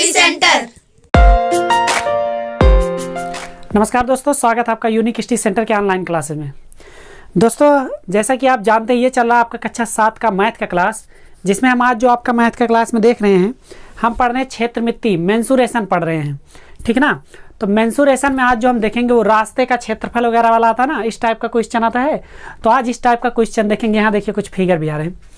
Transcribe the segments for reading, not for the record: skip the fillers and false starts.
Study centre. नमस्कार दोस्तों, स्वागत है आपका यूनिक स्टडी सेंटर के ऑनलाइन क्लासेस में। दोस्तों, जैसा कि आप जानते हैं, ये चल रहा है आपका कक्षा 7 का मैथ का क्लास, जिसमें हम आज जो आपका मैथ का क्लास में देख रहे हैं, हम पढ़ रहे हैं क्षेत्रमिति, मेंसुरेशन पढ़ रहे हैं, ठीक ना। तो मेंसुरेशन में आज जो हम देखेंगे वो रास्ते का क्षेत्रफल वगैरह वाला आता है ना, इस टाइप का क्वेश्चन आता है। तो आज इस टाइप का क्वेश्चन देखेंगे। यहाँ देखिए कुछ फिगर भी आ रहे हैं।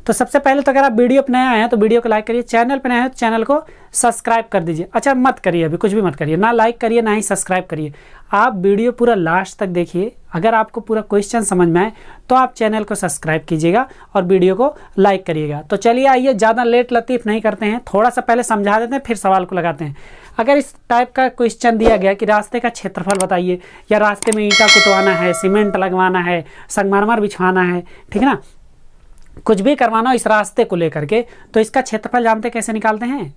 तो सबसे पहले तो अगर आप वीडियो पर नए आए हैं तो वीडियो को लाइक करिए, चैनल पर नए हैं तो चैनल को सब्सक्राइब कर दीजिए। अच्छा, मत करिए, अभी कुछ भी मत करिए, ना लाइक करिए ना ही सब्सक्राइब करिए। आप वीडियो पूरा लास्ट तक देखिए। अगर आपको पूरा क्वेश्चन समझ में आए तो आप चैनल को सब्सक्राइब कीजिएगा और वीडियो को लाइक करिएगा। तो चलिए आइए, ज़्यादा लेट लतीफ़ नहीं करते हैं, थोड़ा सा पहले समझा देते हैं फिर सवाल को लगाते हैं। अगर इस टाइप का क्वेश्चन दिया गया कि रास्ते का क्षेत्रफल बताइए, या रास्ते में ईंटा कुटवाना है, सीमेंट लगवाना है, संगमरमर बिछवाना है, ठीक है ना, कुछ भी करवाना हो इस रास्ते को लेकर के, तो इसका क्षेत्रफल जानते कैसे निकालते हैं?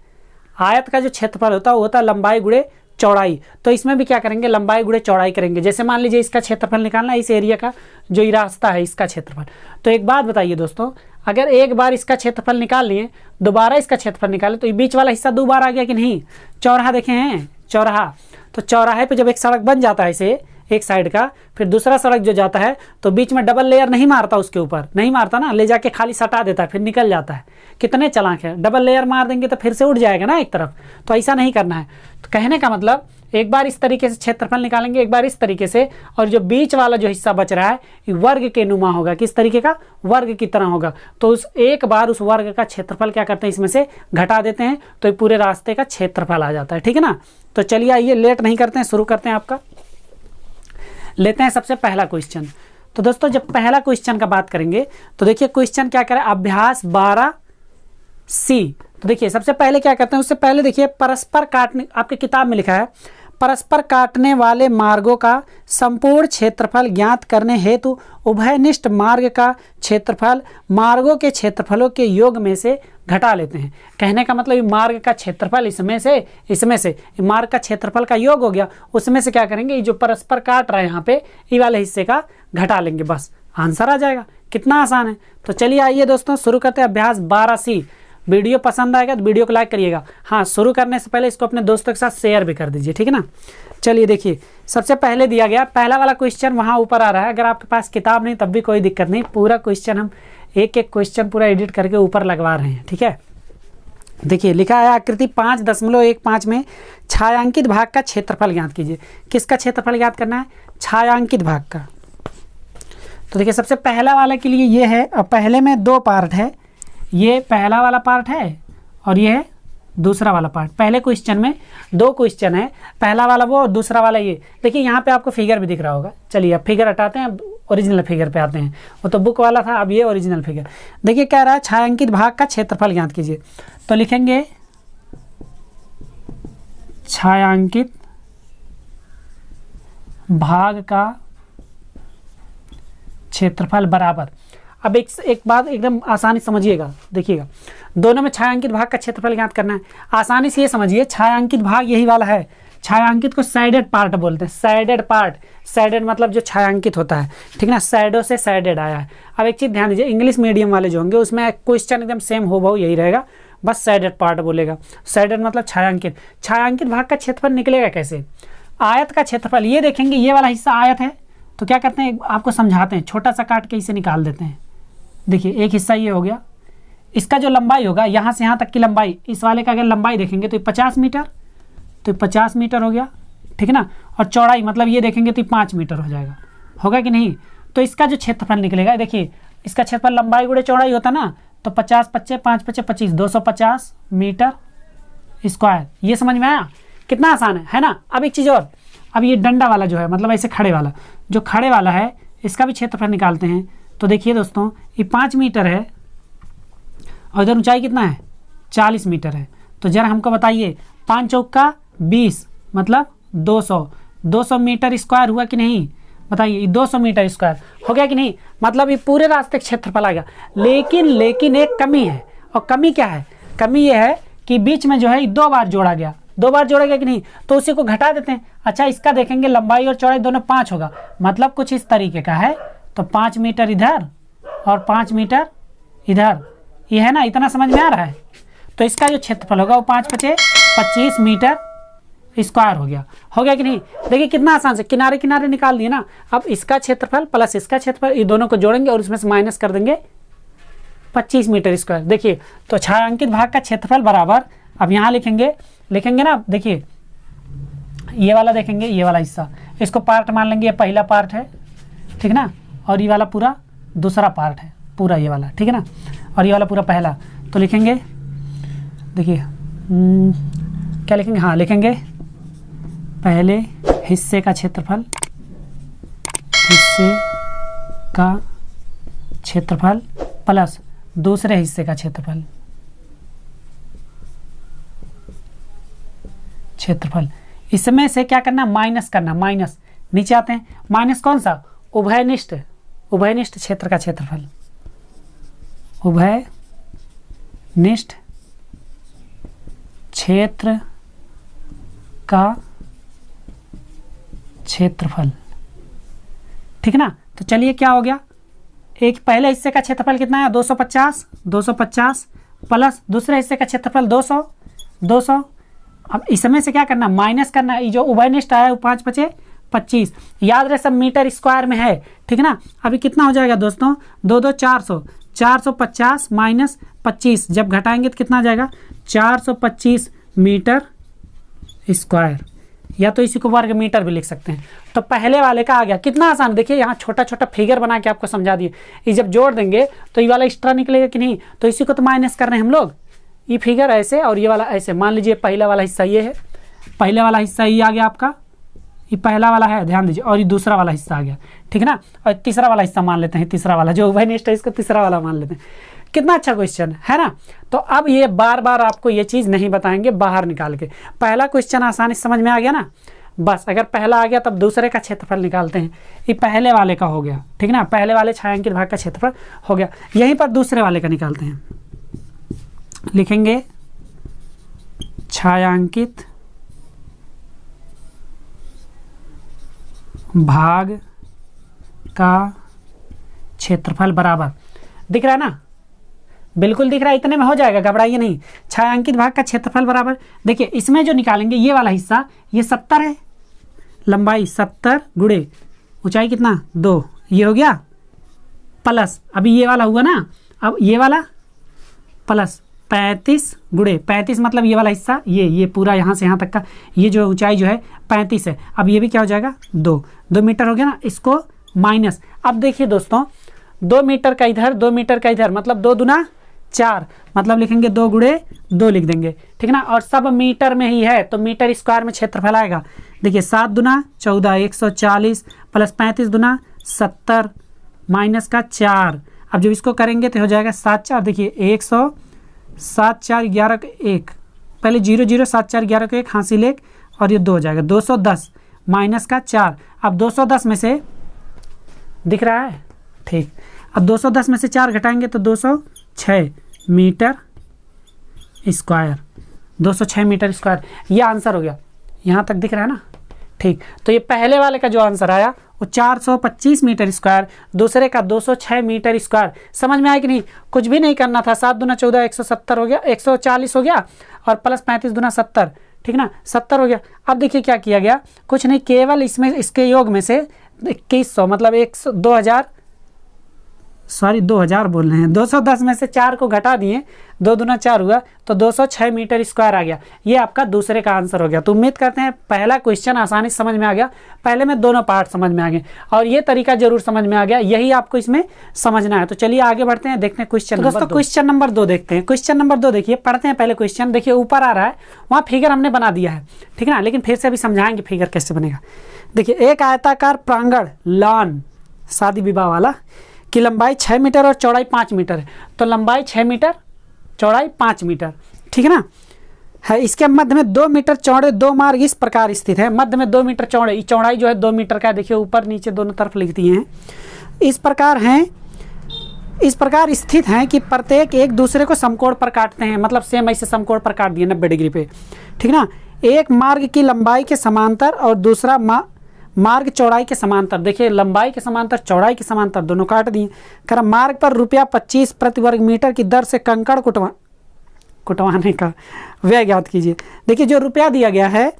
आयत का जो क्षेत्रफल होता है वो होता है लंबाई गुणे चौड़ाई। तो इसमें भी क्या करेंगे? लंबाई गुणे चौड़ाई करेंगे। जैसे मान लीजिए इसका क्षेत्रफल निकालना है, इस एरिया का जो ये रास्ता है इसका क्षेत्रफल। तो एक बात बताइए दोस्तों, अगर एक बार इसका क्षेत्रफल निकाल लिए, दोबारा इसका क्षेत्रफल निकाले, तो ये बीच वाला हिस्सा 2 बार आ गया कि नहीं? चौराहा देखे हैं, चौराहा। तो चौराहे पे जब एक सड़क बन जाता है इसे एक साइड का, फिर दूसरा सड़क जो जाता है तो बीच में डबल लेयर नहीं मारता, उसके ऊपर नहीं मारता ना, ले जाके खाली सटा देता है, फिर निकल जाता है। कितने चालाक है, डबल लेयर मार देंगे तो फिर से उड़ जाएगा ना एक तरफ। तो ऐसा नहीं करना है। तो कहने का मतलब, एक बार इस तरीके से क्षेत्रफल निकालेंगे, एक बार इस तरीके से, और जो बीच वाला जो हिस्सा बच रहा है ये वर्ग के नुमा होगा। किस तरीके का? वर्ग की तरह होगा। तो उस एक बार उस वर्ग का क्षेत्रफल क्या करते हैं, इसमें से घटा देते हैं, तो ये पूरे रास्ते का क्षेत्रफल आ जाता है, ठीक है ना। तो चलिए आइए, लेट नहीं करते हैं, शुरू करते हैं। आपका लेते हैं सबसे पहला क्वेश्चन। तो दोस्तों, जब पहला क्वेश्चन का बात करेंगे तो देखिए क्वेश्चन क्या करें, अभ्यास 12C। तो देखिए सबसे पहले क्या करते हैं, उससे पहले देखिए परस्पर काटने, आपके किताब में लिखा है, परस्पर काटने वाले मार्गों का संपूर्ण क्षेत्रफल ज्ञात करने हेतु उभयनिष्ठ मार्ग का क्षेत्रफल मार्गों के क्षेत्रफलों के योग में से घटा लेते हैं। कहने का मतलब, ये मार्ग का क्षेत्रफल इसमें से मार्ग का क्षेत्रफल का योग हो गया, उसमें से क्या करेंगे, ये जो परस्पर काट रहा है यहाँ पे, ये वाले हिस्से का घटा लेंगे, बस आंसर आ जाएगा। कितना आसान है। तो चलिए आइए दोस्तों, शुरू करते हैं अभ्यास 12C। वीडियो पसंद आएगा तो वीडियो को लाइक करिएगा। हाँ, शुरू करने से पहले इसको अपने दोस्तों के साथ शेयर भी कर दीजिए, ठीक है ना। चलिए देखिए, सबसे पहले दिया गया पहला वाला क्वेश्चन वहाँ ऊपर आ रहा है। अगर आपके पास किताब नहीं तब भी कोई दिक्कत नहीं, पूरा क्वेश्चन हम एक एक क्वेश्चन पूरा एडिट करके ऊपर लगवा रहे हैं, ठीक है। देखिए लिखा है, आकृति 5.15 में छायांकित भाग का क्षेत्रफल ज्ञात कीजिए। किसका क्षेत्रफल ज्ञात करना है? छायांकित भाग का। तो देखिए सबसे पहला वाला के लिए ये है, और पहले में 2 पार्ट है, ये पहला वाला पार्ट है और ये है दूसरा वाला पार्ट। पहले क्वेश्चन में 2 क्वेश्चन है, पहला वाला वो और दूसरा वाला ये। देखिए यहाँ पे आपको फिगर भी दिख रहा होगा। चलिए अब फिगर हटाते हैं, अब ओरिजिनल फिगर पे आते हैं। वो तो बुक वाला था, अब ये ओरिजिनल फिगर। देखिए कह रहा है छायांकित भाग का क्षेत्रफल ज्ञात कीजिए। तो लिखेंगे छायांकित भाग का क्षेत्रफल बराबर। अब एक बात एकदम आसानी समझिएगा, देखिएगा, दोनों में छायांकित भाग का क्षेत्रफल ज्ञात करना है। आसानी से ये समझिए, छायांकित भाग यही वाला है। छायांकित को साइडेड पार्ट बोलते हैं, साइडेड पार्ट। साइडेड मतलब जो छायांकित होता है, ठीक ना, साइडों से साइडेड आया है। अब एक चीज़ ध्यान दीजिए, इंग्लिश मीडियम वाले जो होंगे उसमें क्वेश्चन एकदम सेम हो बहु यही रहेगा, बस साइडेड पार्ट बोलेगा। साइडेड मतलब छायांकित। छायांकित भाग का क्षेत्रफल निकलेगा कैसे? आयत का क्षेत्रफल, ये देखेंगे ये वाला हिस्सा आयत है, तो क्या करते हैं, आपको समझाते हैं, छोटा सा काट के इसे निकाल देते हैं। देखिए एक हिस्सा ये हो गया, इसका जो लंबाई होगा यहाँ से यहाँ तक की लंबाई, इस वाले का अगर लंबाई देखेंगे तो 50 मीटर, तो 50 मीटर हो गया, ठीक है ना। और चौड़ाई मतलब ये देखेंगे तो 5 मीटर हो जाएगा, होगा कि नहीं। तो इसका जो क्षेत्रफल निकलेगा, देखिए इसका क्षेत्रफल लंबाई गुणे चौड़ाई होता ना, तो 50 × 5 = 25, 250 मीटर स्क्वायर। ये समझ में आया? कितना आसान है ना। अब एक चीज़ और, अब ये डंडा वाला जो है, मतलब ऐसे खड़े वाला, जो खड़े वाला है इसका भी क्षेत्रफल निकालते हैं। तो देखिए दोस्तों, ये 5 मीटर है और इधर ऊंचाई कितना है? 40 मीटर है। तो जरा हमको बताइए, 5 चौका 20 मतलब 200 मीटर स्क्वायर हुआ कि नहीं? बताइए, 200 मीटर स्क्वायर हो गया कि नहीं? मतलब ये पूरे रास्ते क्षेत्रफल आ गया। लेकिन एक कमी है, और कमी क्या है? कमी ये है कि बीच में जो है 2 बार जोड़ा गया, 2 बार जोड़ा गया कि नहीं, तो उसी को घटा देते हैं। अच्छा, इसका देखेंगे लंबाई और चौड़ाई दोनों 5 होगा, मतलब कुछ इस तरीके का है। तो 5 मीटर इधर और 5 मीटर इधर, ये है ना, इतना समझ में आ रहा है। तो इसका जो क्षेत्रफल होगा वो 5 × 5 = 25 मीटर स्क्वायर हो गया कि नहीं। देखिए कितना आसान से किनारे किनारे निकाल दिए ना। अब इसका क्षेत्रफल प्लस इसका क्षेत्रफल, ये दोनों को जोड़ेंगे और इसमें से माइनस कर देंगे 25 मीटर स्क्वायर। देखिए तो छायांकित भाग का क्षेत्रफल बराबर, अब यहाँ लिखेंगे ना, देखिए ये वाला देखेंगे, ये वाला हिस्सा, इसको पार्ट मान लेंगे, ये पहला पार्ट है, ठीक ना, और ये वाला पूरा दूसरा पार्ट है, पूरा ये वाला, ठीक है ना, और ये वाला पूरा पहला। तो लिखेंगे, देखिए क्या लिखेंगे, हाँ लिखेंगे पहले हिस्से का क्षेत्रफल, प्लस दूसरे हिस्से का क्षेत्रफल। इसमें से क्या करना, माइनस करना, माइनस नीचे आते हैं, माइनस कौन सा, उभयनिष्ठ क्षेत्र का क्षेत्रफल, उभयनिष्ठ क्षेत्र का क्षेत्रफल, ठीक है ना। तो चलिए क्या हो गया, एक पहले हिस्से का क्षेत्रफल कितना है 250 प्लस दूसरे हिस्से का क्षेत्रफल 200। अब इसमें से क्या करना, माइनस करना, ये जो उभयनिष्ठ आया 5 × 5 = 25, याद रहे सब मीटर स्क्वायर में है, ठीक है ना। अभी कितना हो जाएगा दोस्तों, 2 400, 450 माइनस 25, जब घटाएंगे तो कितना आ जाएगा 425 मीटर स्क्वायर, या तो इसी को वर्ग मीटर भी लिख सकते हैं। तो पहले वाले का आ गया, कितना आसान। देखिए यहाँ छोटा छोटा फिगर बना के आपको समझा दिए, ये जब जोड़ देंगे तो ये वाला एक्स्ट्रा निकलेगा कि नहीं, तो इसी को तो माइनस कर रहे हैं हम लोग, ये फिगर ऐसे और ये वाला ऐसे। मान लीजिए पहला वाला हिस्सा ये है, पहले वाला हिस्सा ये आ गया आपका, ये पहला वाला है, ध्यान दीजिए, और ये दूसरा वाला हिस्सा आ गया, ठीक है ना। और तीसरा वाला हिस्सा मान लेते हैं, तीसरा वाला जो उभयनिष्ठ है इसको तीसरा वाला मान लेते हैं। कितना अच्छा क्वेश्चन है ना। तो अब ये बार बार आपको ये चीज़ नहीं बताएंगे, बाहर निकाल के। पहला क्वेश्चन आसानी से समझ में आ गया ना, बस अगर पहला आ गया तब दूसरे का क्षेत्रफल निकालते हैं। ये पहले वाले का हो गया, ठीक ना, पहले वाले छायांकित भाग का क्षेत्रफल हो गया। यहीं पर दूसरे वाले का निकालते हैं, लिखेंगे छायांकित भाग का क्षेत्रफल बराबर, दिख रहा है ना, बिल्कुल दिख रहा है, इतने में हो जाएगा, घबराइए नहीं। छायांकित भाग का क्षेत्रफल बराबर, देखिए इसमें जो निकालेंगे ये वाला हिस्सा, ये 70 है, लंबाई 70 गुणे ऊंचाई कितना 2, ये हो गया, प्लस अभी ये वाला हुआ ना, अब ये वाला प्लस 35 गुणे 35 मतलब ये वाला हिस्सा, ये पूरा यहाँ से यहाँ तक का, ये जो ऊंचाई जो है 35 है। अब ये भी क्या हो जाएगा 2 मीटर हो गया ना, इसको माइनस। अब देखिए दोस्तों 2 मीटर का इधर 2 मीटर का इधर, मतलब 2 दूना 4, मतलब लिखेंगे 2 गुणे 2 लिख देंगे, ठीक ना। और सब मीटर में ही है तो मीटर स्क्वायर में क्षेत्रफल आएगा। देखिए 7 दूना 14 140 प्लस 35 दूना 70 माइनस का 4। अब जब इसको करेंगे तो हो जाएगा 7 4, देखिए 100 7 4 11 को 1, पहले 0 0 7 4 11 को 1 हासिल 1 और ये 2 हो जाएगा 210 माइनस का 4। अब 210 में से दिख रहा है, ठीक। अब 210 में से 4 घटाएंगे तो 206 मीटर स्क्वायर, 206 मीटर स्क्वायर, ये आंसर हो गया। यहाँ तक दिख रहा है ना, ठीक। तो ये पहले वाले का जो आंसर आया वो 425 मीटर स्क्वायर, दूसरे का 206 मीटर स्क्वायर। समझ में आया कि नहीं, कुछ भी नहीं करना था। 7 दूना 14 170 हो गया, 140 हो गया, और प्लस 35 दूना 70, ठीक ना, 70 हो गया। अब देखिए क्या किया गया, कुछ नहीं, केवल इसमें इसके योग में से 2100 मतलब 2000 बोल रहे हैं, 210 में से 4 को घटा दिए, 2 दूना 4 हुआ तो 206 मीटर स्क्वायर आ गया। ये आपका दूसरे का आंसर हो गया। तो उम्मीद करते हैं पहला क्वेश्चन आसानी से समझ में आ गया, पहले में दोनों पार्ट समझ में आ गए और ये तरीका जरूर समझ में आ गया, यही आपको इसमें समझना है। तो चलिए आगे बढ़ते हैं, देखते हैं क्वेश्चन। दोस्तों क्वेश्चन नंबर 2 देखते हैं। क्वेश्चन नंबर 2 देखिए, पढ़ते हैं पहले क्वेश्चन। देखिए ऊपर आ रहा है, वहाँ फिगर हमने बना दिया है, ठीक है ना, लेकिन फिर से अभी समझाएंगे फिगर कैसे बनेगा। देखिए एक आयताकार प्रांगण लॉन, शादी विवाह वाला, की लंबाई 6 मीटर और चौड़ाई 5 मीटर है। तो लंबाई 6 मीटर, चौड़ाई 5 मीटर, ठीक है ना, है। इसके मध्य में 2 मीटर चौड़े 2 मार्ग इस प्रकार स्थित है। मध्य में 2 मीटर चौड़े, चौड़ाई जो है 2 मीटर का, देखिए ऊपर नीचे दोनों तरफ लिख दिए हैं। इस प्रकार स्थित हैं कि प्रत्येक एक दूसरे को समकोण पर काटते हैं, मतलब सेम ऐसे समकोण पर काट दिए 90 डिग्री पे, ठीक ना। एक मार्ग की लंबाई के समांतर और दूसरा मार्ग चौड़ाई के समांतर। देखिए लंबाई के समांतर, चौड़ाई के समांतर, दोनों काट दिए। कर मार्ग पर ₹25 प्रति वर्ग मीटर की दर से कंकड़ कुटवाने का व्यय ज्ञात कीजिए। देखिए जो रुपया दिया गया है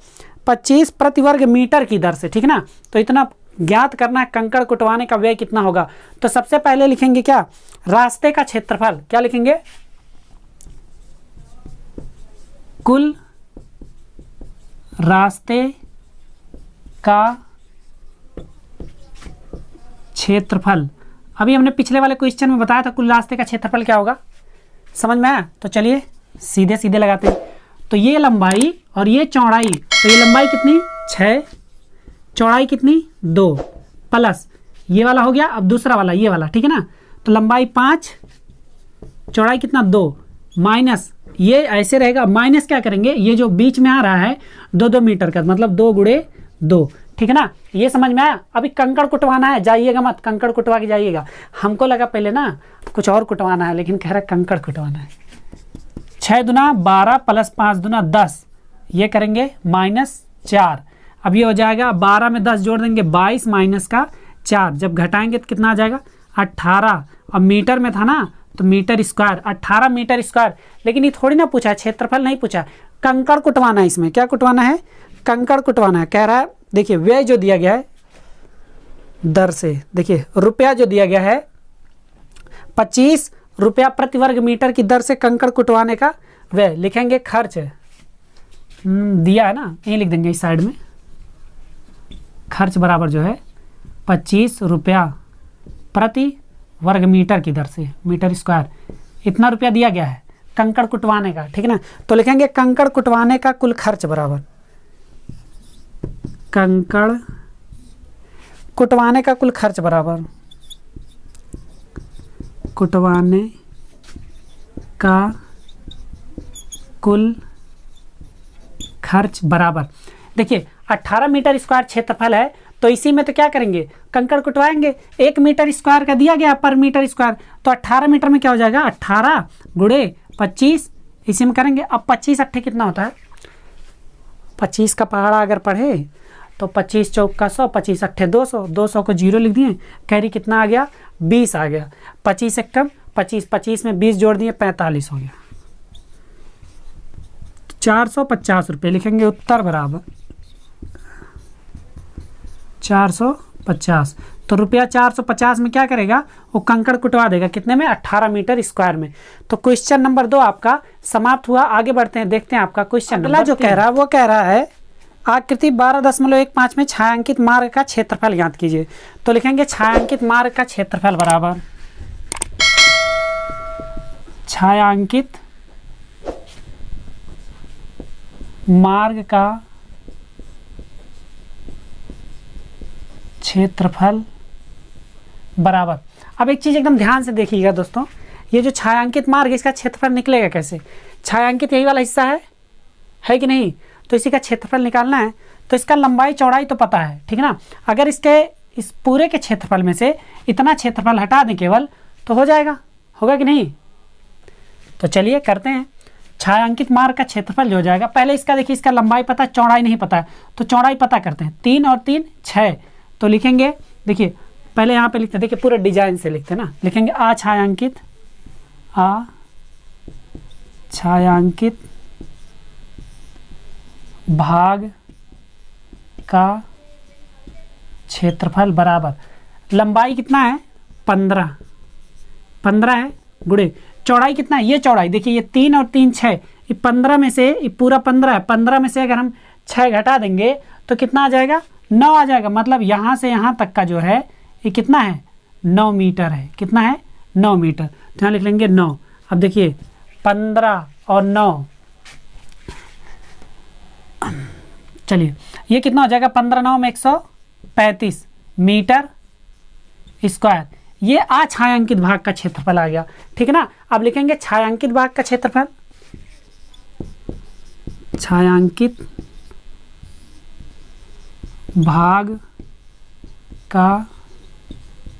25 प्रति वर्ग मीटर की दर से, ठीक है ना, तो इतना ज्ञात करना है कंकड़ कुटवाने का व्यय कितना होगा। तो सबसे पहले लिखेंगे क्या, रास्ते का क्षेत्रफल, क्या लिखेंगे, कुल रास्ते का क्षेत्रफल। अभी हमने पिछले वाले क्वेश्चन में बताया था कुल रास्ते का क्षेत्रफल क्या होगा, समझ में आया। तो चलिए सीधे सीधे लगाते हैं। तो ये लंबाई और ये चौड़ाई, तो ये लंबाई कितनी 6, चौड़ाई कितनी 2, प्लस ये वाला हो गया, अब दूसरा वाला ये वाला, ठीक है ना। तो लंबाई 5, चौड़ाई कितना 2, माइनस ये ऐसे रहेगा, माइनस क्या करेंगे, ये जो बीच में आ रहा है 2-2 मीटर का, मतलब 2 गुणे 2, ठीक है ना। ये समझ में आया। अभी कंकड़ कुटवाना है, जाइएगा मत, कंकड़ कुटवा के जाइएगा। हमको लगा पहले ना कुछ और कुटवाना है, लेकिन कह रहा है कंकड़ कुटवाना है। 6 दूना 12 प्लस 5 दूना 10, ये करेंगे -4। अब ये हो जाएगा 12 में 10 जोड़ देंगे 22 माइनस का 4, जब घटाएंगे तो कितना आ जाएगा 18। अब मीटर में था ना तो मीटर स्क्वायर, 18 मीटर स्क्वायर। लेकिन ये थोड़ी ना पूछा, क्षेत्रफल नहीं पूछा, कंकड़ कुटवाना है। इसमें क्या कुटवाना है, कंकड़ कुटवाना है। कह रहा है देखिए व्यय जो दिया गया है दर से, देखिए रुपया जो दिया गया है 25 रुपया प्रति वर्ग मीटर की दर से कंकड़ कुटवाने का व्यय। लिखेंगे खर्च, दिया है ना, यही लिख देंगे इस साइड में, खर्च बराबर जो है 25 रुपया प्रति वर्ग मीटर की दर से, मीटर स्क्वायर, इतना रुपया दिया गया है कंकड़ कुटवाने का, ठीक है ना। तो लिखेंगे कंकड़ कुटवाने का कुल खर्च बराबर, कंकड़ कुटवाने का कुल खर्च बराबर, कुटवाने का कुल खर्च बराबर। देखिए 18 मीटर स्क्वायर क्षेत्रफल है, तो इसी में तो क्या करेंगे, कंकड़ कुटवाएंगे। 1 मीटर स्क्वायर का दिया गया पर मीटर स्क्वायर, तो 18 मीटर में क्या हो जाएगा 18 गुणे 25, इसी में करेंगे। अब 25 अट्ठे कितना होता है, 25 का पहाड़ा अगर पढ़े तो 25 चौक का 100, 25 अट्ठे 200, 200 को 0 लिख दिए, कैरी कितना आ गया 20 आ गया। 25 एकम 25, 25 में 20 जोड़ दिए 45 हो गया। 450 रुपये लिखेंगे, उत्तर बराबर 450। तो रुपया 450 में क्या करेगा, वो कंकड़ कुटवा देगा, कितने में 18 मीटर स्क्वायर में। तो क्वेश्चन नंबर 2 आपका समाप्त हुआ। आगे बढ़ते हैं, देखते हैं आपका क्वेश्चन अगला जो कह रहा है, वो कह रहा है आकृति 12.15 में छायांकित मार्ग का क्षेत्रफल ज्ञात कीजिए। तो लिखेंगे छायांकित मार्ग का क्षेत्रफल बराबर, छायांकित मार्ग का क्षेत्रफल बराबर। अब एक चीज एकदम ध्यान से देखिएगा दोस्तों, ये जो छायांकित मार्ग, इसका क्षेत्रफल निकलेगा कैसे। छायांकित यही वाला हिस्सा है कि नहीं, तो इसी का क्षेत्रफल निकालना है। तो इसका लंबाई चौड़ाई तो पता है, ठीक है ना। अगर इसके इस पूरे के क्षेत्रफल में से इतना क्षेत्रफल हटा दें केवल, तो हो जाएगा, होगा कि नहीं। तो चलिए करते हैं। छायांकित मार्ग का क्षेत्रफल जो हो जाएगा, पहले इसका देखिए, इसका लंबाई पता, चौड़ाई नहीं पता है, तो चौड़ाई पता करते हैं। 3 और 3 6, तो लिखेंगे, देखिए पहले यहाँ पे लिखते हैं, देखिए पूरे डिजाइन से लिखते हैं ना, लिखेंगे अछायांकित, अछायांकित भाग का क्षेत्रफल बराबर, लंबाई कितना है 15 है, गुणे चौड़ाई कितना है, ये चौड़ाई देखिए, ये 3 और 3 6, ये 15 में से, ये पूरा 15 है, 15 में से अगर हम 6 घटा देंगे तो कितना आ जाएगा 9 आ जाएगा। मतलब यहाँ से यहाँ तक का जो है ये कितना है 9 मीटर है, कितना है 9 मीटर। तो यहाँ लिख लेंगे 9। अब देखिए 15 और 9, चलिए ये कितना हो जाएगा, 15 9 में 135 मीटर स्क्वायर। ये अछायांकित भाग का क्षेत्रफल आ गया, ठीक है ना। अब लिखेंगे छायांकित भाग का क्षेत्रफल, छायांकित भाग का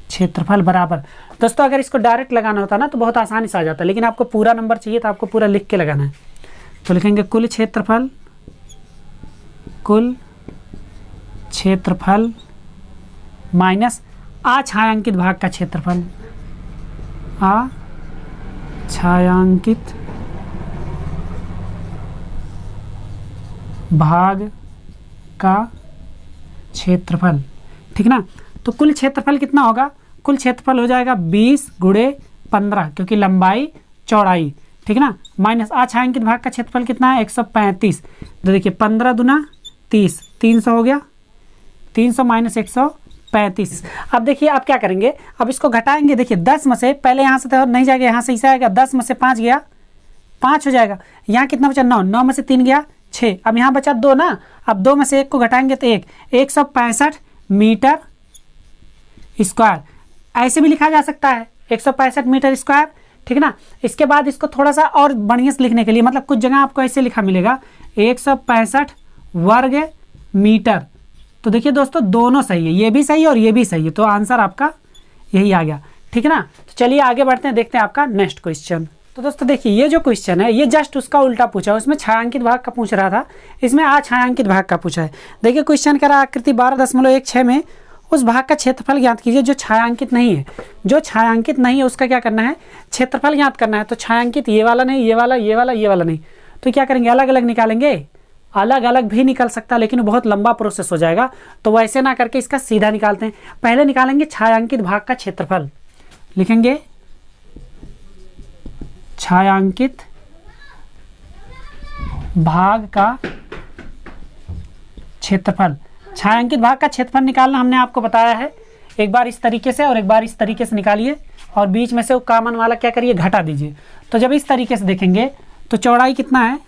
क्षेत्रफल बराबर। दोस्तों अगर इसको डायरेक्ट लगाना होता ना तो बहुत आसानी से आ जाता, लेकिन आपको पूरा नंबर चाहिए तो आपको पूरा लिख के लगाना है। तो लिखेंगे कुल क्षेत्रफल, कुल क्षेत्रफल माइनस अछायांकित भाग का क्षेत्रफल, अछायांकित भाग का क्षेत्रफल, ठीक ना। तो कुल क्षेत्रफल कितना होगा, कुल क्षेत्रफल हो जाएगा 20 गुणे 15, क्योंकि लंबाई चौड़ाई, ठीक ना, माइनस अछायांकित भाग का क्षेत्रफल कितना है 135। तो देखिए 15 दूना 30, 300 हो गया, 300 माइनस 135। अब देखिए आप क्या करेंगे, अब इसको घटाएंगे। देखिए 10 में से, पहले यहाँ से तो नहीं जाएगा, यहाँ से इसे आएगा, 10 में से 5 गया 5 हो जाएगा। यहाँ कितना बचा 9, 9 में से 3 गया 6, अब यहाँ बचा 2 ना, अब 2 में से 1 को घटाएंगे तो 165 मीटर स्क्वायर, ऐसे भी लिखा जा सकता है 165 मीटर स्क्वायर, ठीक ना। इसके बाद इसको थोड़ा सा और बढ़िया से लिखने के लिए, मतलब कुछ जगह आपको ऐसे लिखा मिलेगा 165 वर्ग मीटर। तो देखिए दोस्तों दोनों सही है, ये भी सही है और ये भी सही है, तो आंसर आपका यही आ गया, ठीक है ना। तो चलिए आगे बढ़ते हैं, देखते हैं आपका नेक्स्ट क्वेश्चन। तो दोस्तों देखिए ये जो क्वेश्चन है ये जस्ट उसका उल्टा पूछा है, उसमें छायांकित भाग का पूछ रहा था, इसमें अछायांकित भाग का पूछा है। देखिए क्वेश्चन कह रहा है आकृति 12.16 में उस भाग का क्षेत्रफल ज्ञात कीजिए जो छायांकित नहीं है। जो छायांकित नहीं है उसका क्या करना है, क्षेत्रफल ज्ञात करना है। तो छायांकित ये वाला नहीं, ये वाला, ये वाला, ये वाला नहीं, तो क्या करेंगे अलग अलग निकालेंगे। अलग अलग भी निकल सकता है लेकिन बहुत लंबा प्रोसेस हो जाएगा, तो वैसे ना करके इसका सीधा निकालते हैं। पहले निकालेंगे छायांकित भाग का क्षेत्रफल, लिखेंगे छायांकित भाग का क्षेत्रफल। छायांकित भाग का क्षेत्रफल निकालना हमने आपको बताया है, एक बार इस तरीके से और एक बार इस तरीके से निकालिए, और बीच में से वो कॉमन वाला क्या करिए घटा दीजिए। तो जब इस तरीके से देखेंगे तो चौड़ाई कितना है,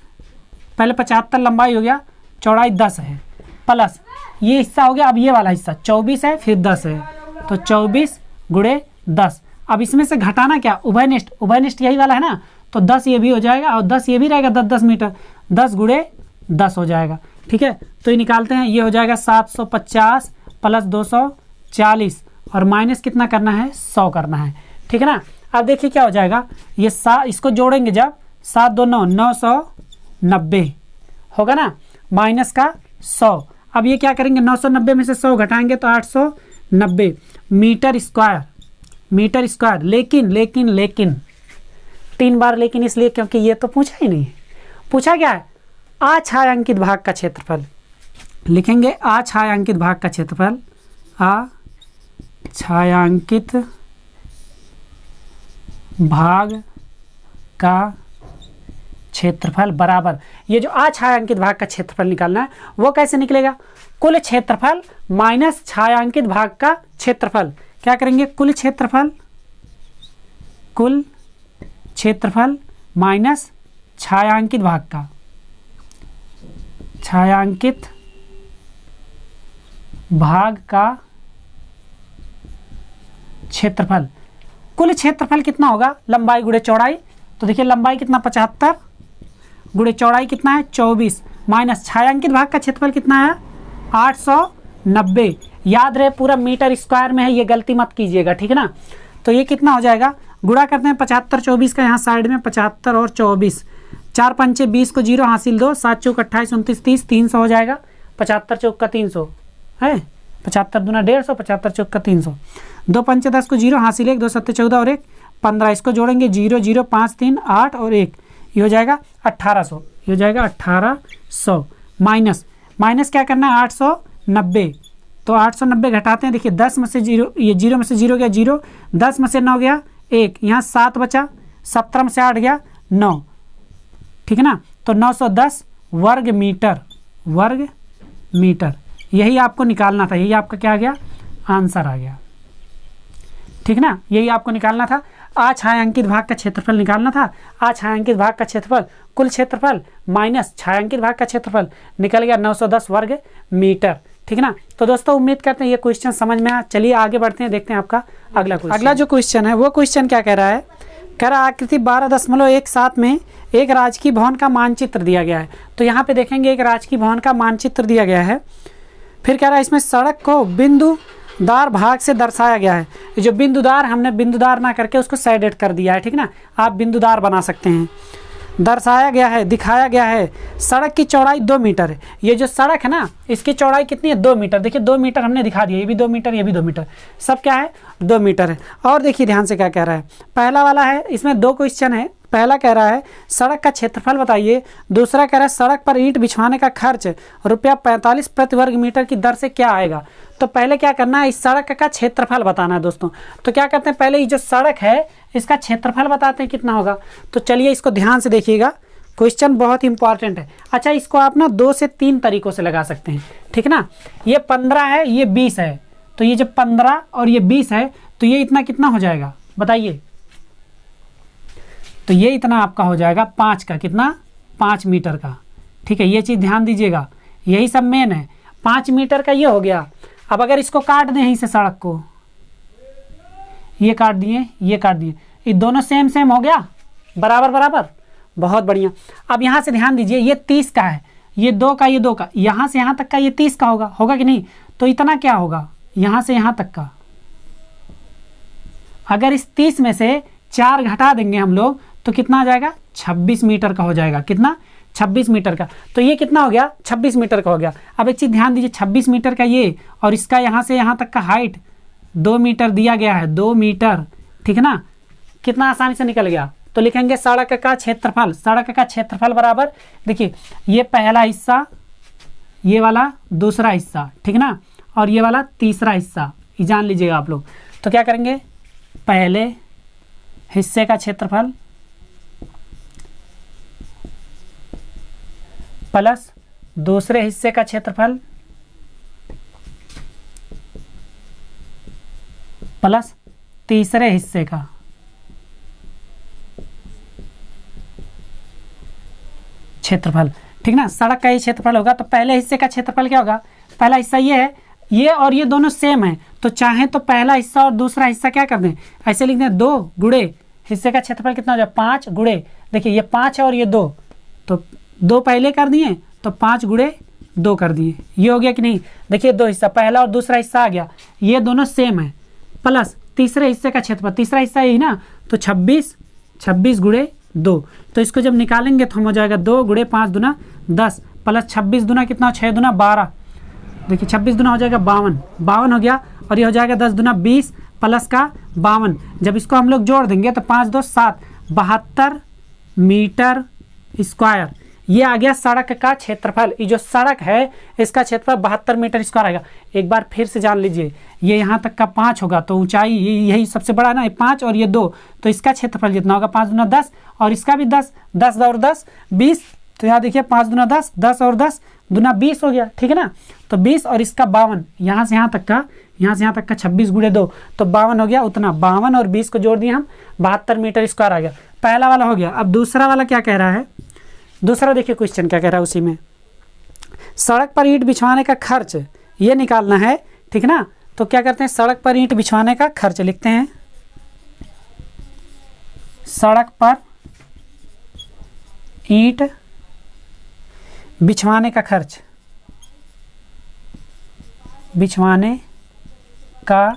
पहले 75 लंबाई हो गया, चौड़ाई 10 है, प्लस ये हिस्सा हो गया, अब ये वाला हिस्सा 24 है, फिर 10 है, तो 24 गुणे 10। अब इसमें से घटाना क्या, उभयनिष्ठ, उभयनिष्ठ यही वाला है ना, तो 10 ये भी हो जाएगा और 10 ये भी रहेगा, 10 मीटर, 10 गुणे 10 हो जाएगा, ठीक है। तो ये निकालते हैं, ये हो जाएगा 750 प्लस 240 और माइनस कितना करना है 100 करना है, ठीक है ना। अब देखिए क्या हो जाएगा, ये इसको जोड़ेंगे जब 7 2 9 990 होगा ना, माइनस का 100। अब ये क्या करेंगे 990 में से 100 घटाएंगे तो 890 मीटर स्क्वायर, मीटर स्क्वायर। लेकिन लेकिन लेकिन 3 बार लेकिन इसलिए क्योंकि ये तो पूछा ही नहीं है। पूछा क्या है, अछायांकित भाग का क्षेत्रफल, लिखेंगे अछायांकित भाग का क्षेत्रफल, अछायांकित भाग का क्षेत्रफल बराबर, ये जो अछायांकित भाग का क्षेत्रफल निकालना है वो कैसे निकलेगा, कुल क्षेत्रफल माइनस छायांकित भाग का क्षेत्रफल। क्या करेंगे, कुल क्षेत्रफल माइनस छायांकित भाग का, छायांकित भाग का क्षेत्रफल। कुल क्षेत्रफल कितना होगा, लंबाई गुणे चौड़ाई, तो देखिए लंबाई कितना 75 गुणे चौड़ाई कितना है 24, माइनस छायांकित भाग का क्षेत्रफल कितना है 890। याद रहे पूरा मीटर स्क्वायर में है, ये गलती मत कीजिएगा, ठीक है ना। तो ये कितना हो जाएगा, गुणा करते हैं 75 24 का, यहाँ साइड में 75 और 24, 4 पंचे 20 को 0 हासिल 2, 7 चौक 28 29 30, 300 हो जाएगा, 75 चौक का 300 है, 75 दूना 150, 75 चौक का 300, 2 पंचे 10 को 0 हासिल 1, 2 सत्ते 14 और 1 15, इसको जोड़ेंगे 0 0 5 3 8 और 1, ये हो जाएगा 1800, ये हो जाएगा 1800, माइनस माइनस क्या करना है 890, तो 890 घटाते हैं, देखिए 10 में से 0, ये 0 में से 0 गया 0, 10 में से 9 गया 1, यहाँ 7 बचा, 17 में से 8 गया 9, ठीक है ना। तो 910 वर्ग मीटर, यही आपको निकालना था, यही आपका क्या आ गया आंसर आ गया, ठीक ना, यही आपको निकालना था। अछायांकित भाग का क्षेत्रफल निकालना था, अछायांकित भाग का क्षेत्रफल, कुल क्षेत्रफल माइनस छायांकित भाग का क्षेत्रफल, निकल गया 910 वर्ग मीटर, ठीक है ना। तो दोस्तों उम्मीद करते हैं ये क्वेश्चन समझ में आया। चलिए आगे बढ़ते हैं, देखते हैं आपका अगला क्वेश्चन। अगला जो क्वेश्चन है वो क्वेश्चन क्या कह रहा है, कह रहा आकृति 12.17 में एक राजकीय भवन का मानचित्र दिया गया है। तो यहाँ पे देखेंगे एक राजकीय भवन का मानचित्र दिया गया है, फिर कह रहा है इसमें सड़क को बिंदुदार भाग से दर्शाया गया है। जो बिंदुदार, हमने बिंदुदार ना करके उसको साइडेड कर दिया है, ठीक ना, आप बिंदुदार बना सकते हैं। दर्शाया गया है, दिखाया गया है, सड़क की चौड़ाई 2 मीटर है। ये जो सड़क है ना इसकी चौड़ाई कितनी है 2 मीटर, देखिए 2 मीटर हमने दिखा दिया, ये भी 2 मीटर, ये भी 2 मीटर, सब क्या है 2 मीटर है। और देखिए ध्यान से क्या कह रहा है, पहला वाला है, इसमें 2 क्वेश्चन है, पहला कह रहा है सड़क का क्षेत्रफल बताइए, दूसरा कह रहा है सड़क पर ईंट बिछवाने का खर्च रुपया 45 प्रति वर्ग मीटर की दर से क्या आएगा। तो पहले क्या करना है, इस सड़क का क्षेत्रफल बताना है दोस्तों। तो क्या करते हैं, पहले ये जो सड़क है इसका क्षेत्रफल बताते हैं कितना होगा। तो चलिए इसको ध्यान से देखिएगा, क्वेश्चन बहुत इंपॉर्टेंट है। अच्छा, इसको आप ना 2 से 3 तरीकों से लगा सकते हैं, ठीक ना। ये 15 है, ये 20 है, तो ये जब 15 और ये 20 है तो ये इतना कितना हो जाएगा बताइए। तो ये इतना आपका हो जाएगा 5 का, कितना 5 मीटर का, ठीक है। ये चीज़ ध्यान दीजिएगा, यही सब मेन है। 5 मीटर का ये हो गया। अब अगर इसको काट दें यहीं से, सड़क को ये काट दिए, ये काट दिए, ये दोनों सेम सेम हो गया, बराबर बराबर, बहुत बढ़िया। अब यहाँ से ध्यान दीजिए, ये 30 का है, ये 2 का, ये 2 का, यहाँ से यहाँ तक का ये 30 का होगा कि नहीं। तो इतना क्या होगा यहाँ से यहाँ तक का। अगर इस 30 में से 4 घटा देंगे हम लोग तो कितना आ जाएगा, 26 मीटर का हो जाएगा। कितना, 26 मीटर का। तो ये कितना हो गया, 26 मीटर का हो गया। अब एक चीज़ ध्यान दीजिए, 26 मीटर का ये और इसका यहाँ से यहाँ तक का हाइट 2 मीटर दिया गया है, 2 मीटर, ठीक है ना। कितना आसानी से निकल गया। तो लिखेंगे सड़क का क्षेत्रफल, सड़क का क्षेत्रफल बराबर, देखिए ये पहला हिस्सा, ये वाला दूसरा हिस्सा, ठीक ना, और ये वाला तीसरा हिस्सा, ये जान लीजिएगा आप लोग। तो क्या करेंगे, पहले हिस्से का क्षेत्रफल प्लस दूसरे हिस्से का क्षेत्रफल प्लस तीसरे हिस्से का क्षेत्रफल, ठीक ना। सड़क का ये क्षेत्रफल होगा। तो पहले हिस्से का क्षेत्रफल क्या होगा, पहला हिस्सा ये है, ये और ये दोनों सेम है, तो चाहे तो पहला हिस्सा और दूसरा हिस्सा क्या कर दें, ऐसे लिख दें 2 गुणे हिस्से का क्षेत्रफल कितना हो जाए, 5 गुणे, देखिए ये 5 है और ये 2, तो 2 पहले कर दिए तो 5 गुणे 2 कर दिए, ये हो गया कि नहीं। देखिए 2 हिस्सा, पहला और दूसरा हिस्सा आ गया, ये दोनों सेम है, प्लस तीसरे हिस्से का क्षेत्रफल, तीसरा हिस्सा यही ना, तो 26 गुणे 2। तो इसको जब निकालेंगे तो हम हो जाएगा 2 गुणे 5 दूना 10 प्लस 26 दूना कितना, 6 दूना 12, देखिए 26 दूना हो जाएगा 52 हो गया, और ये हो जाएगा 10 दूना 20 प्लस का 52। जब इसको हम लोग जोड़ देंगे तो 5 2 7, 72 मीटर स्क्वायर, ये आ गया सड़क का क्षेत्रफल। ये जो सड़क है इसका क्षेत्रफल 72 मीटर स्क्वायर आएगा। एक बार फिर से जान लीजिए, ये यहाँ तक का 5 होगा, तो ऊंचाई यही सबसे बड़ा है ना, 5 और ये 2, तो इसका क्षेत्रफल जितना होगा 5 दूना 10, और इसका भी 10, 10 और 10 20, तो यहाँ देखिए 5 दूना 10, 10 और 10 दूना 20 हो गया, ठीक है ना। तो 20 और इसका 52, यहाँ से यहाँ तक का, यहाँ से यहाँ तक का 26 गुणे 2, तो 52 हो गया। उतना 52 और 20 को जोड़ दिए हम, 72 मीटर स्क्वायर आ गया। पहला वाला हो गया। अब दूसरा वाला क्या कह रहा है, दूसरा देखिए क्वेश्चन क्या कह रहा है उसी में, सड़क पर ईंट बिछवाने का खर्च ये निकालना है, ठीक ना। तो क्या करते हैं, सड़क पर ईंट बिछवाने का खर्च लिखते हैं, सड़क पर ईंट बिछवाने का खर्च, बिछवाने का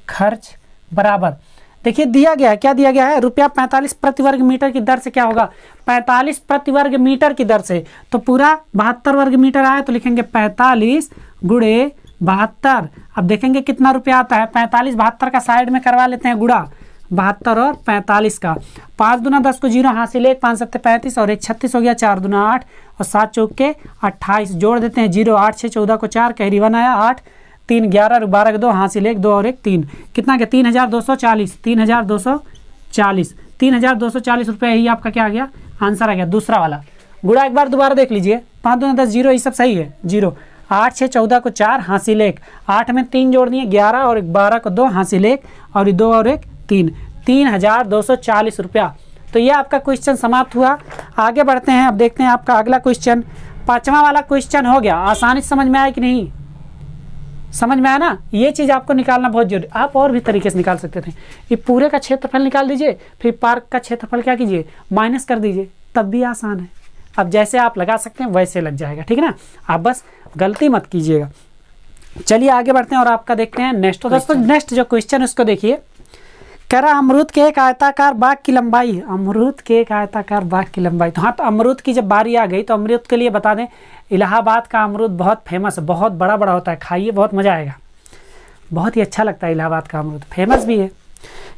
खर्च बराबर, देखिए दिया गया है, क्या दिया गया है, रुपया 45 प्रति वर्ग मीटर की दर से क्या होगा, 45 प्रति वर्ग मीटर की दर से। तो पूरा 72 वर्ग मीटर आया, तो लिखेंगे 45 गुणे 72। अब देखेंगे कितना रुपया आता है, 45 72 का साइड में करवा लेते हैं गुणा, 72 और 45 का, 5 दूना 10 को 0 हासिल 1, 5 7 35 और 1 36 हो गया, 4 दूना 8 और 7 चौक के 28, जोड़ देते हैं 0, 8 6 14 को 4 कैरी 1 आया, 8 3 11 और 12 के 2 हासिल 1 2 और 1 3, कितना क्या 3240, 3240, 3240 रुपये ही आपका क्या आ गया, आंसर आ गया दूसरा वाला। गुणा एक बार दोबारा देख लीजिए, 5 दूना 10 0, ये सब सही है, 0 8 6 14 को 4 हासिल 1, 8 में 3 जोड़ दिए 11 और 12 को 2 हासिल 1 और 2 और 1 3, 3240 रुपया। तो ये आपका क्वेश्चन समाप्त हुआ। आगे बढ़ते हैं, अब देखते हैं आपका अगला क्वेश्चन, 5वां वाला क्वेश्चन हो गया। आसानी से समझ में आया कि नहीं, समझ में आया ना। ये चीज़ आपको निकालना बहुत जरूरी, आप और भी तरीके से निकाल सकते थे। ये पूरे का क्षेत्रफल निकाल दीजिए, फिर पार्क का क्षेत्रफल क्या कीजिए, माइनस कर दीजिए, तब भी आसान है। अब जैसे आप लगा सकते हैं वैसे लग जाएगा, ठीक है ना। आप बस गलती मत कीजिएगा। चलिए आगे बढ़ते हैं और आपका देखते हैं नेक्स्ट। तो दोस्तों नेक्स्ट जो क्वेश्चन उसको देखिए, कह रहा अमरूद के एक आयताकार बाग की लंबाई, अमरूद के एक आयताकार बाग की लंबाई। तो हाँ, तो अमरूद की जब बारी आ गई तो अमरूद के लिए बता दें, इलाहाबाद का अमरूद बहुत फेमस है, बहुत बड़ा बड़ा होता है, खाइए बहुत मज़ा आएगा, बहुत ही अच्छा लगता है। इलाहाबाद का अमरूद फेमस भी है।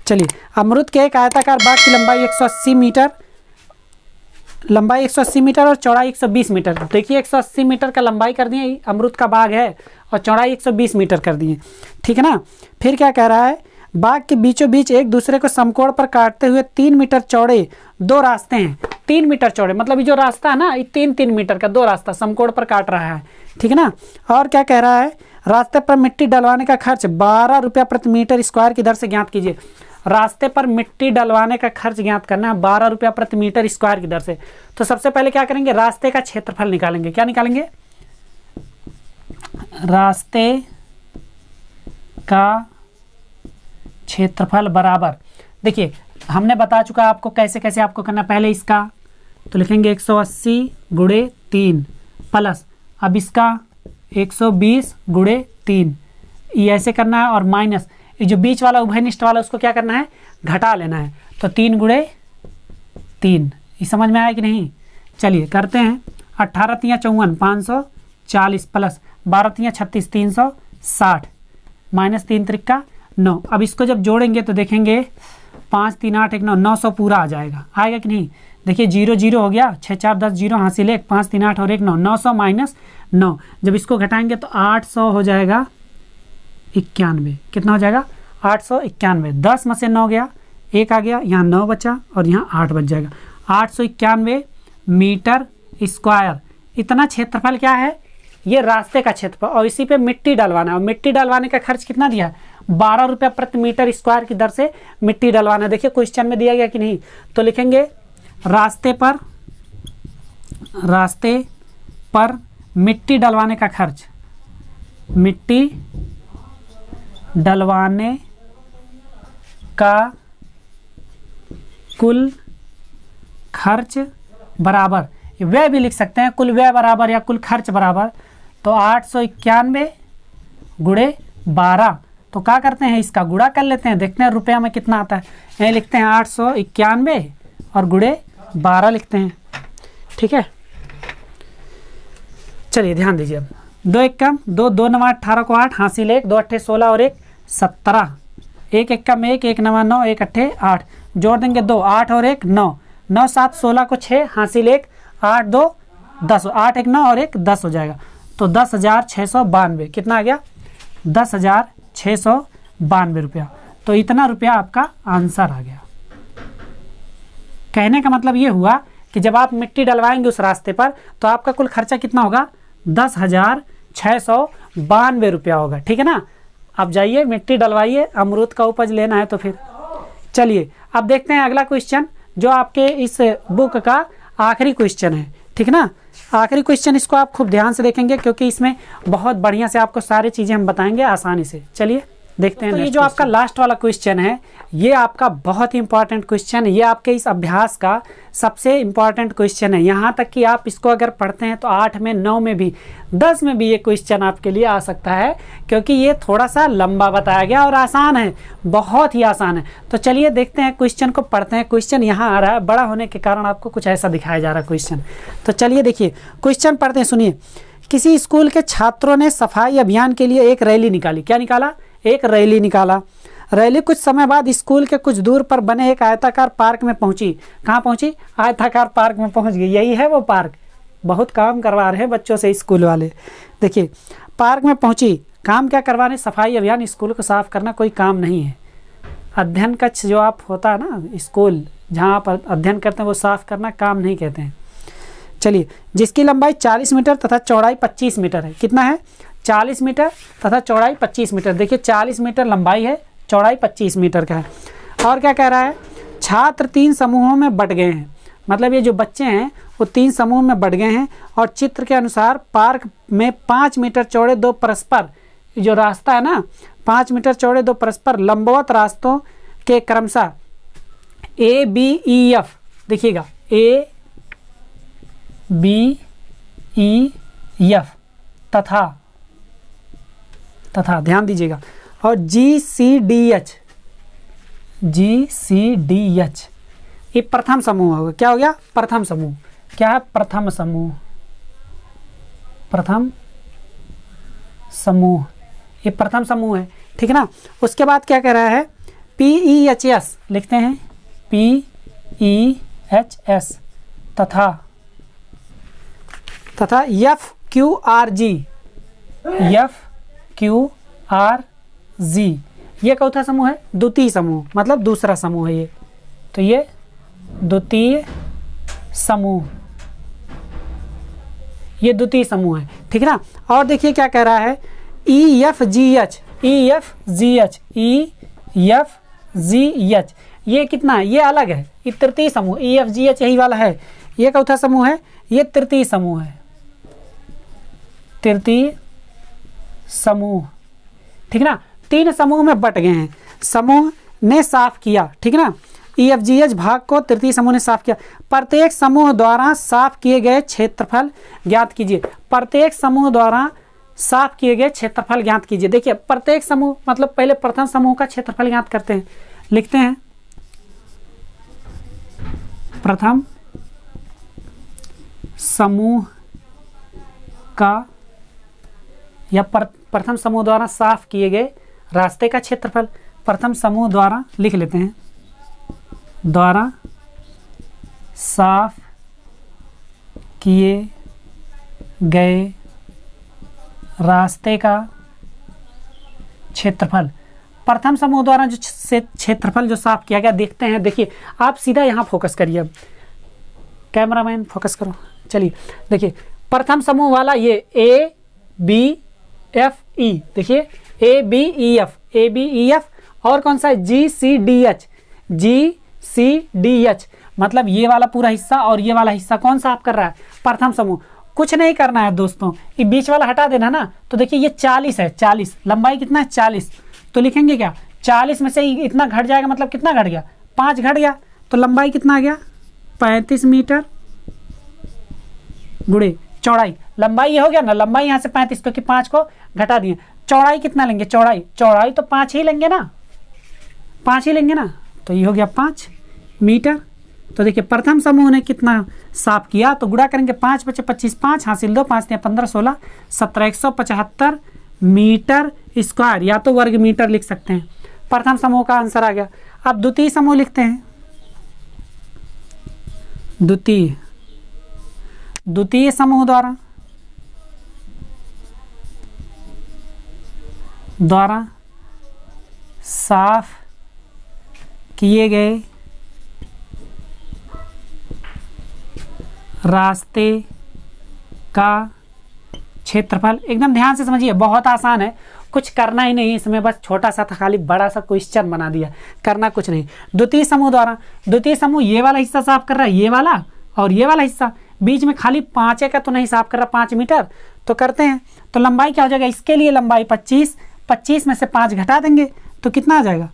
चलिए, अमरूद के एक आयताकार बाग की लंबाई 180 मीटर, लंबाई 180 मीटर और चौड़ाई 120 मीटर। देखिए 180 मीटर का लंबाई कर दिए, अमरूद का बाग है, और चौड़ाई 120 मीटर कर दिए, ठीक है ना। फिर क्या कह रहा है, बाग के बीचों बीच एक दूसरे को समकोण पर काटते हुए 3 मीटर चौड़े 2 रास्ते हैं। 3 मीटर चौड़े मतलब ये जो रास्ता है ना, ये 3-3 मीटर का 2 रास्ता समकोण पर काट रहा है, ठीक है ना। और क्या कह रहा है, रास्ते पर मिट्टी डलवाने का खर्च 12 रुपया प्रति मीटर स्क्वायर की दर से ज्ञात कीजिए। रास्ते पर मिट्टी डलवाने का खर्च ज्ञात करना है 12 रुपया प्रति मीटर स्क्वायर की दर से। तो सबसे पहले क्या करेंगे, रास्ते का क्षेत्रफल निकालेंगे। क्या निकालेंगे, रास्ते का क्षेत्रफल बराबर, देखिए हमने बता चुका आपको कैसे कैसे आपको करना। पहले इसका तो लिखेंगे 180 गुणे 3 प्लस, अब इसका 120 गुणे 3, ये ऐसे करना है, और माइनस ये जो बीच वाला उभयनिष्ठ वाला उसको क्या करना है, घटा लेना है। तो 3 गुणे 3, ये समझ में आया कि नहीं। चलिए करते हैं, 18 तियाँ 54 540 प्लस 12 तियाँ 36 360 माइनस 3 त्रिका 9। अब इसको जब जोड़ेंगे तो देखेंगे 5 3 8 1 9, 900 पूरा आ जाएगा, आएगा कि नहीं। देखिए 0 0 हो गया, 6 4 10 0 हासिल 1, 5 3 8 और 1 9, 900 माइनस 9। जब इसको घटाएंगे तो 800 हो जाएगा 91। कितना हो जाएगा, 891। 10 में से 9 गया, 1 आ गया, यहाँ 9 बचा और यहाँ 8 बच जाएगा। 891 मीटर स्क्वायर, इतना क्षेत्रफल क्या है, ये रास्ते का क्षेत्रफल। और इसी पे मिट्टी डलवाना है, और मिट्टी डलवाने का खर्च कितना दिया है, 12 रुपया प्रति मीटर स्क्वायर की दर से मिट्टी डलवाना। देखिए क्वेश्चन में दिया गया कि नहीं। तो लिखेंगे रास्ते पर मिट्टी डलवाने का खर्च, मिट्टी डलवाने का कुल खर्च बराबर, व्यय भी लिख सकते हैं, कुल व्यय बराबर या कुल खर्च बराबर। तो 891 गुणे 12, तो क्या करते हैं, इसका गुणा कर लेते हैं, देखते हैं रुपया में कितना आता है। यही लिखते हैं 891 और गुणे 12 लिखते हैं, ठीक है। चलिए ध्यान दीजिए, अब 2 1 कम 2, 2 9 18 को 8 हासिल 1, 2 8 16 और 1 17, 1 1 कम 1, 1 9 9, 1 8 8, जोड़ देंगे 2, 8 और 1 9, 9 7 16 को 6 हासिल 1, 8 2 10, 8 1 9 और 1 10 हो जाएगा। तो 10,692, कितना आ गया, 10,692 रुपया। तो इतना रुपया आपका आंसर आ गया। कहने का मतलब ये हुआ कि जब आप मिट्टी डलवाएंगे उस रास्ते पर तो आपका कुल खर्चा कितना होगा, 10,692 रुपया होगा, ठीक है ना। अब जाइए मिट्टी डलवाइए, अमरूद का उपज लेना है तो फिर। चलिए अब देखते हैं अगला क्वेश्चन, जो आपके इस बुक का आखिरी क्वेश्चन है, ठीक है ना। आखिरी क्वेश्चन, इसको आप खूब ध्यान से देखेंगे क्योंकि इसमें बहुत बढ़िया से आपको सारी चीज़ें हम बताएंगे आसानी से। चलिए देखते हैं। तो ये जो आपका लास्ट वाला क्वेश्चन है, ये आपका बहुत ही इंपॉर्टेंट क्वेश्चन है, ये आपके इस अभ्यास का सबसे इंपॉर्टेंट क्वेश्चन है। यहाँ तक कि आप इसको अगर पढ़ते हैं तो 8 में 9 में भी 10 में भी ये क्वेश्चन आपके लिए आ सकता है, क्योंकि ये थोड़ा सा लंबा बताया गया और आसान है, बहुत ही आसान है। तो चलिए देखते हैं, क्वेश्चन को पढ़ते हैं। क्वेश्चन यहाँ आ रहा है, बड़ा होने के कारण आपको कुछ ऐसा दिखाया जा रहा है क्वेश्चन। तो चलिए देखिए क्वेश्चन पढ़ते हैं, सुनिए। किसी स्कूल के छात्रों ने सफाई अभियान के लिए एक रैली निकाली। क्या निकाला, एक रैली निकाला। रैली कुछ समय बाद स्कूल के कुछ दूर पर बने एक आयताकार पार्क में पहुंची। कहाँ पहुंची, आयताकार पार्क में पहुंच गई। यही है वो पार्क, बहुत काम करवा रहे हैं बच्चों से स्कूल वाले। देखिए पार्क में पहुंची, काम क्या करवा रहे, सफाई अभियान। स्कूल को साफ करना कोई काम नहीं है। अध्ययन कक्ष जो आप होता है ना, स्कूल जहाँ आप अध्ययन करते हैं, वो साफ करना काम नहीं कहते हैं। चलिए, जिसकी लंबाई 40 मीटर तथा चौड़ाई 25 मीटर है। कितना है, 40 मीटर तथा चौड़ाई 25 मीटर। देखिए 40 मीटर लंबाई है, चौड़ाई 25 मीटर का है। और क्या कह रहा है, छात्र 3 समूहों में बट गए हैं। मतलब ये जो बच्चे हैं वो 3 समूह में बट गए हैं। और चित्र के अनुसार पार्क में 5 मीटर चौड़े 2 परस्पर, जो रास्ता है ना, 5 मीटर चौड़े 2 परस्पर लंबवत रास्तों के क्रमशः A B E F, देखिएगा A B E F तथा ध्यान दीजिएगा, और G C D H, ये प्रथम समूह होगा। क्या हो गया, प्रथम समूह। क्या है, प्रथम समूह, प्रथम समूह, ये प्रथम समूह है, ठीक है ना। उसके बाद क्या कह रहा है, PEHS लिखते हैं, PEHS तथा FQRG, ये चौथा समूह है, द्वितीय समूह मतलब दूसरा समूह है ये, तो ये द्वितीय समूह, ये द्वितीय समूह है, ठीक है ना। और देखिए क्या कह रहा है, EFGH, ये कितना है, ये अलग है, ये तृतीय समूह, EFGH यही वाला है, ये चौथा समूह है, ये तृतीय समूह है, तृतीय समूह, ठीक ना। 3 समूह में बट गए हैं, समूह ने साफ किया, ठीक ना। EFGH भाग को तृतीय समूह ने साफ किया। प्रत्येक समूह द्वारा साफ किए गए क्षेत्रफल ज्ञात कीजिए, प्रत्येक समूह द्वारा साफ किए गए क्षेत्रफल ज्ञात कीजिए। देखिए प्रत्येक समूह मतलब पहले प्रथम समूह का क्षेत्रफल ज्ञात करते हैं, लिखते हैं प्रथम समूह का या प्रथम समूह द्वारा साफ किए गए रास्ते का क्षेत्रफल, प्रथम समूह द्वारा लिख लेते हैं, द्वारा साफ किए गए रास्ते का क्षेत्रफल, प्रथम समूह द्वारा जो क्षेत्रफल जो साफ किया गया, देखते हैं। देखिए आप सीधा यहाँ फोकस करिए, अब कैमरामैन फोकस करो, चलिए देखिए प्रथम समूह वाला ये ABFE, देखिए ABEF और कौन सा है GCDH, मतलब ये वाला पूरा हिस्सा और ये वाला हिस्सा कौन साफ कर रहा है, प्रथम समूह। कुछ नहीं करना है दोस्तों, ये बीच वाला हटा देना ना, तो देखिए ये 40 है, 40 लंबाई कितना है 40, तो लिखेंगे क्या 40 में से इतना घट जाएगा, मतलब कितना घट गया 5 घट गया, तो लंबाई कितना आ गया 35 मीटर गुणे चौड़ाई, लंबाई ये हो गया ना, लंबाई यहाँ से 35 क्योंकि 5 को घटा दिए। चौड़ाई कितना लेंगे, चौड़ाई तो 5 ही लेंगे ना, 5 ही लेंगे ना, तो ये हो गया 5 मीटर। तो देखिए प्रथम समूह ने कितना साफ किया, तो गुणा करेंगे 5 बचे 25, 5 हासिल 2, 5 15 16 17 175 मीटर स्क्वायर, या तो वर्ग मीटर लिख सकते हैं। प्रथम समूह का आंसर आ गया। अब द्वितीय समूह लिखते हैं, द्वितीय समूह द्वारा साफ किए गए रास्ते का क्षेत्रफल, एकदम ध्यान से समझिए, बहुत आसान है, कुछ करना ही नहीं इसमें, बस छोटा सा था खाली, बड़ा सा क्वेश्चन बना दिया, करना कुछ नहीं। द्वितीय समूह द्वारा, द्वितीय समूह ये वाला हिस्सा साफ कर रहा है, ये वाला और ये वाला हिस्सा, बीच में खाली 5 का तो नहीं साफ कर रहा, 5 मीटर, तो करते हैं। तो लंबाई क्या हो जाएगा, इसके लिए लंबाई 25, 25 में से 5 घटा देंगे तो कितना आ जाएगा,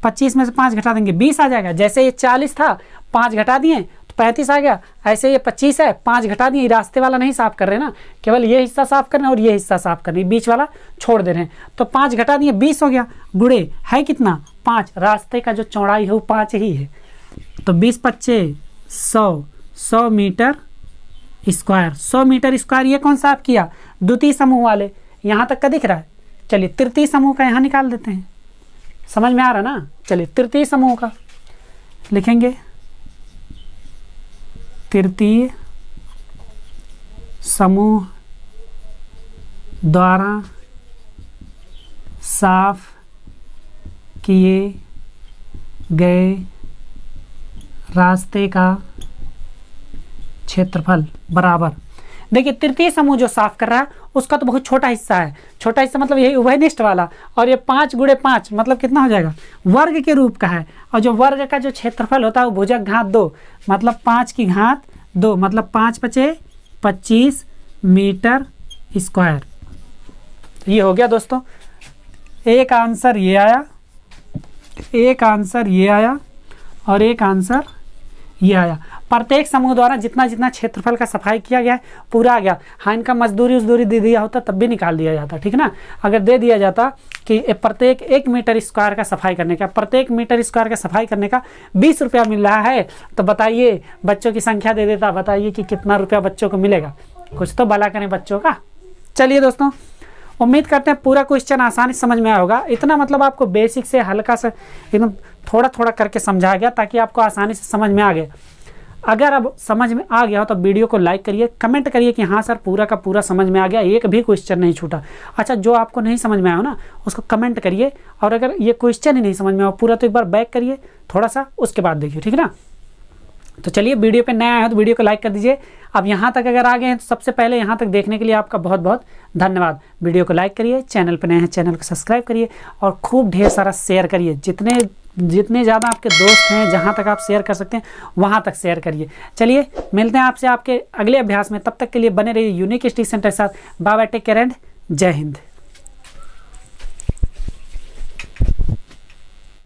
25 में से 5 घटा देंगे 20 आ जाएगा। जैसे ये 40 था 5 घटा दिए तो 35 आ गया, ऐसे ये 25 है 5 घटा दिए, रास्ते वाला नहीं साफ कर रहे ना, केवल ये हिस्सा साफ करना और ये हिस्सा साफ करना, बीच वाला छोड़ दे रहे हैं, तो 5 घटा दिए 20 हो गया, गुणे है कितना 5, रास्ते का जो चौड़ाई है वो 5 ही है, तो 20 25 100 मीटर स्क्वायर, 100 मीटर स्क्वायर। ये कौन साफ किया, द्वितीय समूह वाले, यहाँ तक का दिख रहा है। चलिए तृतीय समूह का यहाँ निकाल देते हैं, समझ में आ रहा ना। चलिए तृतीय समूह का लिखेंगे, तृतीय समूह द्वारा साफ किए गए रास्ते का क्षेत्रफल बराबर, देखिए तृतीय समूह जो साफ कर रहा है उसका तो बहुत छोटा हिस्सा है, छोटा हिस्सा मतलब यही उभयनिष्ठ वाला, और ये 5 × 5 मतलब कितना हो जाएगा, वर्ग के रूप का है, और जो वर्ग का जो क्षेत्रफल होता है वो भुजक घात 2 मतलब 5 की घात 2 मतलब 5 × 5 = 25 मीटर स्क्वायर। ये हो गया दोस्तों, एक आंसर ये आया, एक आंसर ये आया और एक आंसर ये आया। प्रत्येक समूह द्वारा जितना जितना क्षेत्रफल का सफाई किया गया है पूरा आ गया। हाँ इनका मजदूरी उजदूरी दे दिया होता तब भी निकाल दिया जाता, ठीक ना। अगर दे दिया जाता कि प्रत्येक 1 मीटर स्क्वायर का सफाई करने का, प्रत्येक मीटर स्क्वायर का सफाई करने का 20 रुपया मिल रहा है, तो बताइए बच्चों की संख्या दे देता, बताइए कि कितना रुपया बच्चों को मिलेगा, कुछ तो भला करें बच्चों का। चलिए दोस्तों उम्मीद करते हैं पूरा क्वेश्चन आसानी से समझ में आया होगा। इतना मतलब आपको बेसिक से हल्का सा एकदम थोड़ा थोड़ा करके समझाया गया ताकि आपको आसानी से समझ में आ गया। अगर अब समझ में आ गया हो तो वीडियो को लाइक करिए, कमेंट करिए कि हाँ सर पूरा का पूरा समझ में आ गया, एक भी क्वेश्चन नहीं छूटा। अच्छा, जो आपको नहीं समझ में आया हो ना उसको कमेंट करिए, और अगर ये क्वेश्चन ही नहीं समझ में आया पूरा तो एक बार बैक करिए थोड़ा सा, उसके बाद देखिए, ठीक है ना। तो चलिए, वीडियो पे नया है तो वीडियो को लाइक कर दीजिए। अब यहाँ तक अगर आ गए हैं तो सबसे पहले यहाँ तक देखने के लिए आपका बहुत बहुत धन्यवाद। वीडियो को लाइक करिए, चैनल पर नए हैं चैनल को सब्सक्राइब करिए, और खूब ढेर सारा शेयर करिए। जितने ज़्यादा आपके दोस्त हैं जहाँ तक आप शेयर कर सकते हैं वहाँ तक शेयर करिए। चलिए, मिलते हैं आपसे आपके अगले अभ्यास में, तब तक के लिए बने रहिए यूनिक स्टडी सेंटर के साथ। Bye bye, take care and जय हिंद।